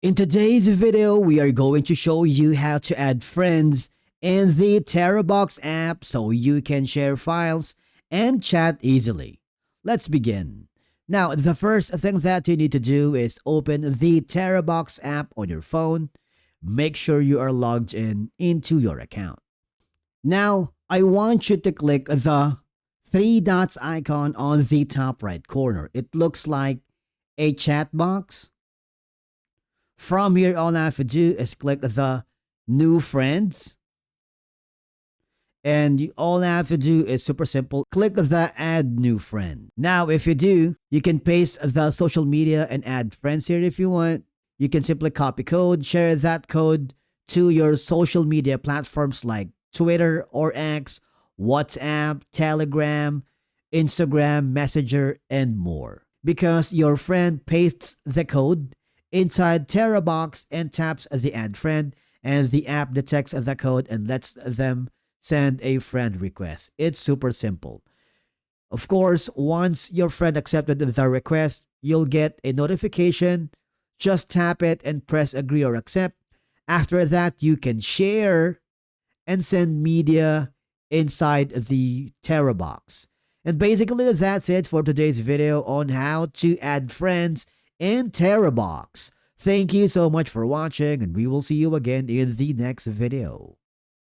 In today's video, we are going to show you how to add friends in the Terabox app so you can share files and chat easily. Let's begin. Now, the first thing that you need to do is open the Terabox app on your phone. Make sure you are logged in into your account. Now, I want you to click the three dots icon on the top right corner. It looks like a chat box. From here, all I have to do is click the new friends. And all I have to do is super simple. Click the add new friend. Now, if you do, you can paste the social media and add friends here if you want. You can simply copy code, share that code to your social media platforms like Twitter or X, WhatsApp, Telegram, Instagram, Messenger, and more. Because your friend pastes the code inside Terabox and taps the add friend, and the app detects the code and lets them send a friend request. It's super simple. Of course, once your friend accepted the request, you'll get a notification. Just tap it and press agree or accept. After that, you can share and send media inside the Terabox. And basically, that's it for today's video on how to add friends in Terabox. Thank you so much for watching, and we will see you again in the next video.